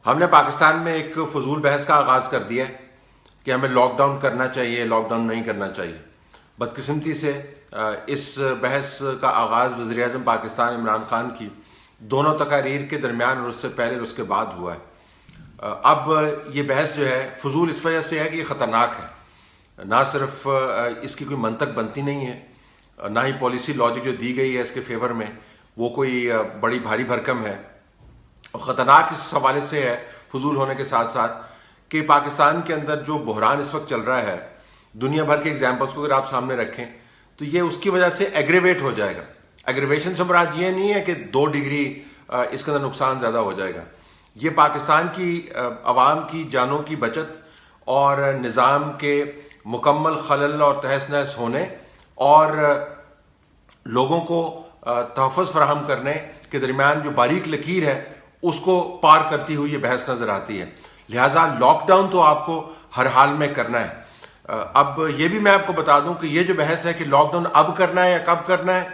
ہم نے پاکستان میں ایک فضول بحث کا آغاز کر دیا ہے کہ ہمیں لاک ڈاؤن کرنا چاہیے، لاک ڈاؤن نہیں کرنا چاہیے۔ بدقسمتی سے اس بحث کا آغاز وزیر اعظم پاکستان عمران خان کی دونوں تقاریر کے درمیان اور اس سے پہلے اور اس کے بعد ہوا ہے۔ اب یہ بحث جو ہے فضول اس وجہ سے ہے کہ یہ خطرناک ہے، نہ صرف اس کی کوئی منطق بنتی نہیں ہے، نہ ہی پالیسی لاجک جو دی گئی ہے اس کے فیور میں وہ کوئی بڑی بھاری بھرکم ہے، اور خطرناک اس حوالے سے ہے فضول ہونے کے ساتھ ساتھ کہ پاکستان کے اندر جو بحران اس وقت چل رہا ہے، دنیا بھر کے ایگزامپلس کو اگر آپ سامنے رکھیں تو یہ اس کی وجہ سے ایگریویٹ ہو جائے گا۔ ایگریویشن سے مراد یہ نہیں ہے کہ 2 ڈگری اس کے اندر نقصان زیادہ ہو جائے گا، یہ پاکستان کی عوام کی جانوں کی بچت اور نظام کے مکمل خلل اور تہس نہس ہونے اور لوگوں کو تحفظ فراہم کرنے کے درمیان جو باریک لکیر ہے اس کو پار کرتی ہوئی یہ بحث نظر آتی ہے۔ لہٰذا لاک ڈاؤن تو آپ کو ہر حال میں کرنا ہے۔ اب یہ بھی میں آپ کو بتا دوں کہ یہ جو بحث ہے کہ لاک ڈاؤن اب کرنا ہے یا کب کرنا ہے،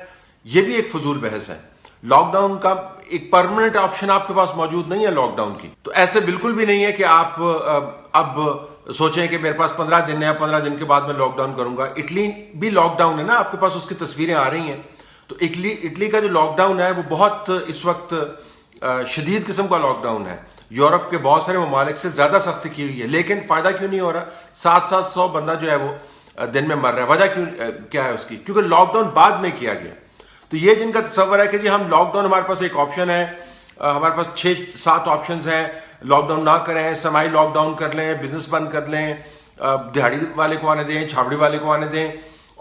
یہ بھی ایک فضول بحث ہے۔ لاک ڈاؤن کا ایک پرماننٹ آپشن آپ کے پاس موجود نہیں ہے لاک ڈاؤن کی، تو ایسے بالکل بھی نہیں ہے کہ آپ اب سوچیں کہ میرے پاس 15 دن ہے، 15 دن کے بعد میں لاک ڈاؤن کروں گا۔ اٹلی بھی لاک ڈاؤن ہے نا، آپ کے پاس اس کی تصویریں آ رہی ہیں۔ تو اٹلی کا جو لاک ڈاؤن ہے وہ بہت اس وقت شدید قسم کا لاک ڈاؤن ہے، یورپ کے بہت سارے ممالک سے زیادہ سختی کی ہوئی ہے، لیکن فائدہ کیوں نہیں ہو رہا؟ 700 بندہ جو ہے وہ دن میں مر رہا ہے۔ وجہ کیا ہے اس کی؟ کیونکہ لاک ڈاؤن بعد میں کیا گیا۔ تو یہ جن کا تصور ہے کہ جی ہم لاک ڈاؤن ہمارے پاس ایک آپشن ہے، ہمارے پاس 6-7 آپشنز ہیں، لاک ڈاؤن نہ کریں، سمائی لاک ڈاؤن کر لیں، بزنس بند کر لیں، دہاڑی والے کو آنے دیں، چھاوڑی والے کو آنے دیں،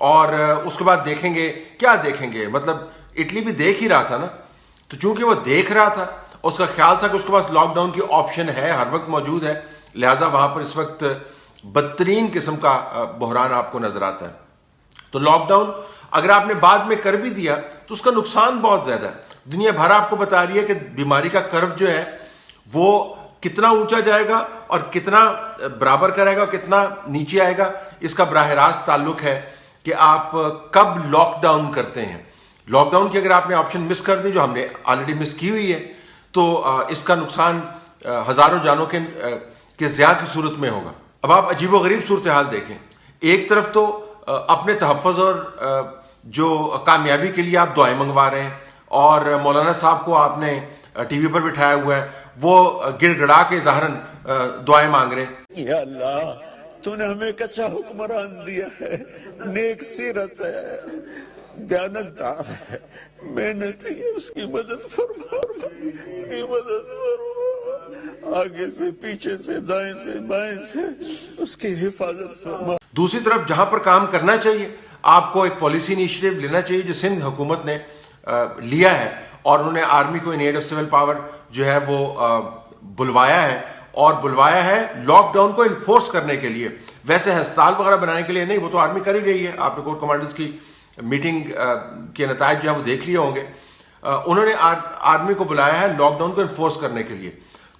اور اس کے بعد دیکھیں گے کیا دیکھیں گے۔ مطلب اٹلی بھی دیکھ ہی رہا تھا نا، تو چونکہ وہ دیکھ رہا تھا، اس کا خیال تھا کہ اس کے پاس لاک ڈاؤن کی آپشن ہے، ہر وقت موجود ہے، لہٰذا وہاں پر اس وقت بدترین قسم کا بحران آپ کو نظر آتا ہے۔ تو لاک ڈاؤن اگر آپ نے بعد میں کر بھی دیا تو اس کا نقصان بہت زیادہ ہے۔ دنیا بھر آپ کو بتا رہی ہے کہ بیماری کا کرو جو ہے وہ کتنا اونچا جائے گا اور کتنا برابر کرے گا، کتنا نیچے آئے گا، اس کا براہ راست تعلق ہے کہ آپ کب لاک ڈاؤن کرتے ہیں۔ لاک ڈاؤن کی اگر آپ نے آپشن مس کر دی، جو ہم نے آلریڈی مس کی ہوئی ہے، تو اس کا نقصان ہزاروں جانوں کے ضیاع کی صورت میں ہوگا۔ اب آپ عجیب و غریب صورتحال دیکھیں، ایک طرف تو اپنے تحفظ اور جو کامیابی کے لیے آپ دعائیں منگوا رہے ہیں، اور مولانا صاحب کو آپ نے ٹی وی پر بٹھایا ہوا ہے، وہ گڑ گڑا کے ظاہراً دعائیں مانگ رہے ہیں۔ یا اللہ، تو نے ہمیں ایک اچھا حکمران دیا ہے، نیک سیرت ہے، دیانتدار ہے، محنتی ہے، اس کی مدد فرما، اس کی مدد فرما، آگے سے پیچھے سے دائیں سے بائیں سے اس کی حفاظت فرما۔ دوسری طرف جہاں پر کام کرنا چاہیے، آپ کو ایک پالیسی انیشیٹو لینا چاہیے جو سندھ حکومت نے لیا ہے، اور انہوں نے آرمی کو ان ایڈ آف سول پاور جو ہے وہ بلوایا ہے، اور بلوایا ہے لاک ڈاؤن کو انفورس کرنے کے لیے۔ ویسے ہسپتال وغیرہ بنانے کے لیے نہیں، وہ تو آرمی کر ہی رہی ہے، آپ نے کور کمانڈرز کی میٹنگ کے نتائج جو ہیں وہ دیکھ لیے ہوں گے۔ انہوں نے آرمی کو بلایا ہے لاک ڈاؤن کو انفورس کرنے کے لیے۔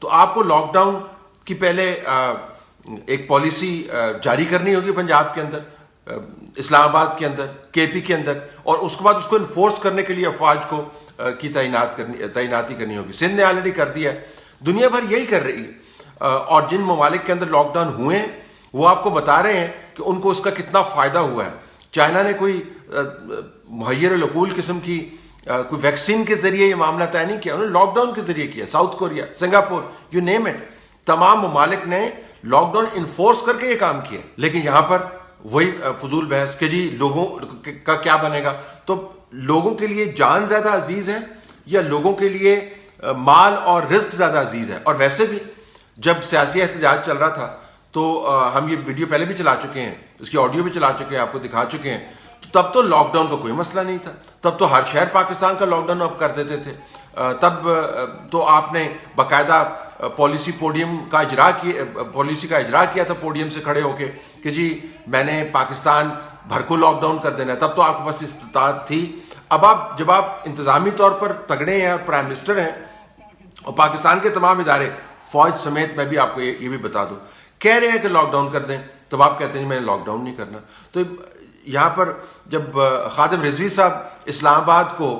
تو آپ کو لاک ڈاؤن کی پہلے ایک پالیسی جاری کرنی ہوگی پنجاب کے اندر، اسلام آباد کے اندر، کے پی کے اندر، اور اس کے بعد اس کو انفورس کرنے کے لیے افواج کو کی تعیناتی کرنی ہوگی۔ سندھ نے آلریڈی کر دیا ہے، دنیا بھر یہی کر رہی ہے، اور جن ممالک کے اندر لاک ڈاؤن ہوئے ہیں وہ آپ کو بتا رہے ہیں کہ ان کو اس کا کتنا فائدہ ہوا ہے۔ چائنا نے کوئی محیر العقول قسم کی کوئی ویکسین کے ذریعے یہ معاملہ طے نہیں کیا، انہوں نے لاک ڈاؤن کے ذریعے کیا۔ South Korea, Singapore, you name it, تمام ممالک نے لاک ڈاؤن انفورس کر کے یہ کام کیا۔ لیکن یہاں پر وہی فضول بحث کہ جی لوگوں کا کیا بنے گا۔ تو لوگوں کے لیے جان زیادہ عزیز ہے یا لوگوں کے لیے مال اور رزق زیادہ عزیز ہے؟ اور ویسے بھی جب سیاسی احتجاج چل رہا تھا تو ہم یہ ویڈیو پہلے بھی چلا چکے ہیں، اس کی آڈیو بھی چلا چکے ہیں، آپ کو دکھا چکے ہیں، تو تب تو لاک ڈاؤن کا کوئی مسئلہ نہیں تھا، تب تو ہر شہر پاکستان کا لاک ڈاؤن اب کر دیتے تھے۔ تب تو آپ نے باقاعدہ پالیسی کا اجرا کیا تھا پوڈیم سے کھڑے ہو کے کہ جی میں نے پاکستان بھر کو لاک ڈاؤن کر دینا ہے، تب تو آپ کے پاس استطاعت تھی۔ اب جب آپ انتظامی طور پر تگڑے ہیں، پرائم منسٹر ہیں، اور پاکستان کے تمام ادارے فوج سمیت، میں بھی آپ کو یہ بھی بتا دوں، کہہ رہے ہیں کہ لاک ڈاؤن کر دیں، تب آپ کہتے ہیں میں نے لاک ڈاؤن نہیں کرنا۔ تو یہاں پر جب خادم رضوی صاحب اسلام آباد کو